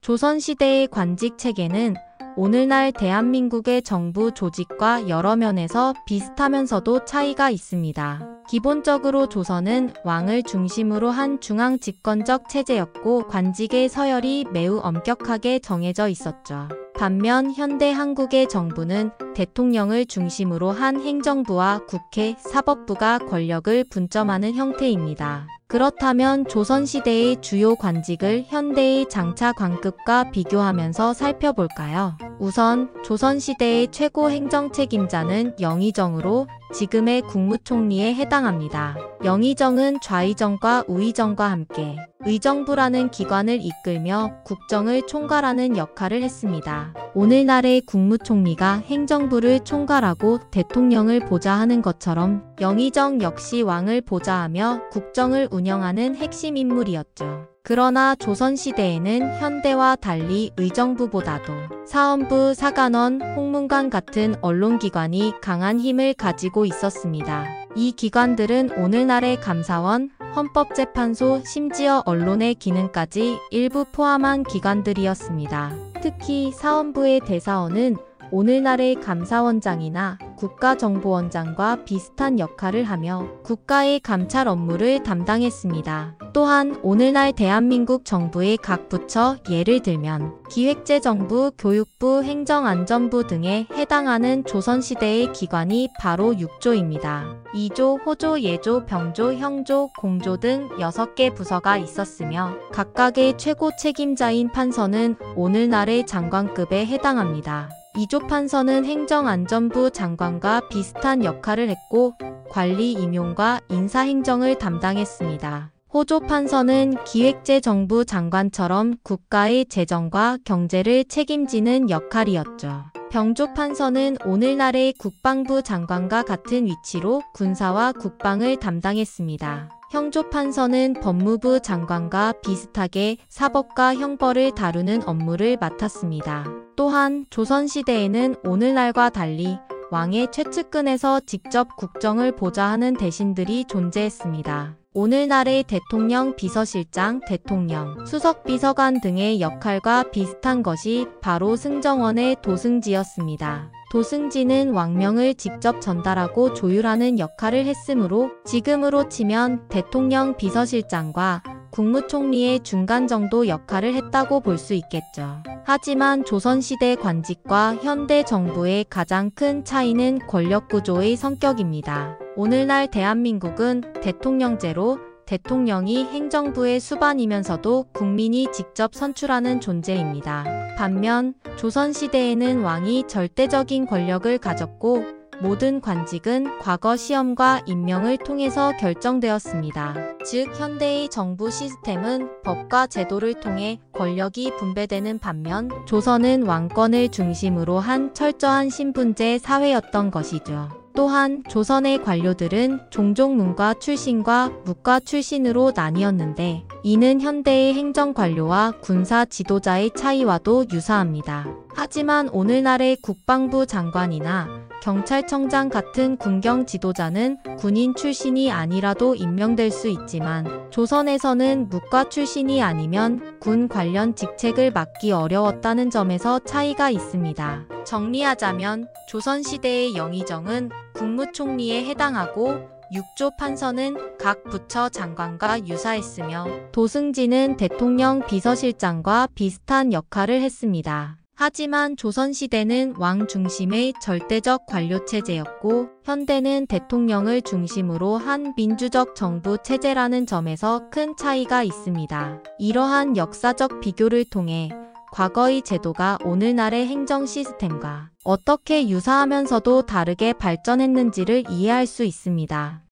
조선시대의 관직 체계는 오늘날 대한민국의 정부 조직과 여러 면에서 비슷하면서도 차이가 있습니다. 기본적으로 조선은 왕을 중심으로 한 중앙 집권적 체제였고 관직의 서열이 매우 엄격하게 정해져 있었죠. 반면 현대 한국의 정부는 대통령을 중심으로 한 행정부와 국회, 사법부가 권력을 분점하는 형태입니다. 그렇다면 조선시대의 주요 관직을 현대의 장차 관급과 비교하면서 살펴볼까요? 우선 조선시대의 최고 행정책임자는 영의정으로 지금의 국무총리에 해당합니다. 영의정은 좌의정과 우의정과 함께 의정부라는 기관을 이끌며 국정을 총괄하는 역할을 했습니다. 오늘날의 국무총리가 행정부를 총괄하고 대통령을 보좌하는 것처럼 영의정 역시 왕을 보좌하며 국정을 운영하는 핵심 인물이었죠. 그러나 조선시대에는 현대와 달리 의정부보다도 사헌부, 사간원, 홍문관 같은 언론기관이 강한 힘을 가지고 있었습니다. 이 기관들은 오늘날의 감사원, 헌법재판소, 심지어 언론의 기능까지 일부 포함한 기관들이었습니다. 특히 사헌부의 대사원은 오늘날의 감사원장이나 국가정보원장과 비슷한 역할을 하며 국가의 감찰 업무를 담당했습니다. 또한 오늘날 대한민국 정부의 각 부처, 예를 들면 기획재정부, 교육부, 행정안전부 등에 해당하는 조선시대의 기관이 바로 6조입니다. 2조, 호조, 예조, 병조, 형조, 공조 등 6개 부서가 있었으며 각각의 최고 책임자인 판서는 오늘날의 장관급에 해당합니다. 2조 판서는 행정안전부 장관과 비슷한 역할을 했고 관리 임용과 인사행정을 담당했습니다. 호조 판서는 기획재정부 장관처럼 국가의 재정과 경제를 책임지는 역할이었죠. 병조 판서는 오늘날의 국방부 장관과 같은 위치로 군사와 국방을 담당했습니다. 형조 판서는 법무부 장관과 비슷하게 사법과 형벌을 다루는 업무를 맡았습니다. 또한 조선시대에는 오늘날과 달리 왕의 최측근에서 직접 국정을 보좌하는 대신들이 존재했습니다. 오늘날의 대통령 비서실장, 대통령, 수석비서관 등의 역할과 비슷한 것이 바로 승정원의 도승지였습니다. 도승지는 왕명을 직접 전달하고 조율하는 역할을 했으므로 지금으로 치면 대통령 비서실장과 국무총리의 중간 정도 역할을 했다고 볼 수 있겠죠. 하지만 조선시대 관직과 현대 정부의 가장 큰 차이는 권력구조의 성격입니다. 오늘날 대한민국은 대통령제로 대통령이 행정부의 수반이면서도 국민이 직접 선출하는 존재입니다. 반면 조선시대에는 왕이 절대적인 권력을 가졌고 모든 관직은 과거 시험과 임명을 통해서 결정되었습니다. 즉 현대의 정부 시스템은 법과 제도를 통해 권력이 분배되는 반면 조선은 왕권을 중심으로 한 철저한 신분제 사회였던 것이죠. 또한 조선의 관료들은 종종 문과 출신과 무과 출신으로 나뉘었는데 이는 현대의 행정관료와 군사 지도자의 차이와도 유사합니다. 하지만 오늘날의 국방부 장관이나 경찰청장 같은 군경 지도자는 군인 출신이 아니라도 임명될 수 있지만 조선에서는 무과 출신이 아니면 군 관련 직책을 맡기 어려웠다는 점에서 차이가 있습니다. 정리하자면 조선시대의 영의정은 국무총리에 해당하고 6조 판서는 각 부처 장관과 유사했으며 도승지는 대통령 비서실장과 비슷한 역할을 했습니다. 하지만 조선시대는 왕 중심의 절대적 관료체제였고 현대는 대통령을 중심으로 한 민주적 정부 체제라는 점에서 큰 차이가 있습니다. 이러한 역사적 비교를 통해 과거의 제도가 오늘날의 행정 시스템과 어떻게 유사하면서도 다르게 발전했는지를 이해할 수 있습니다.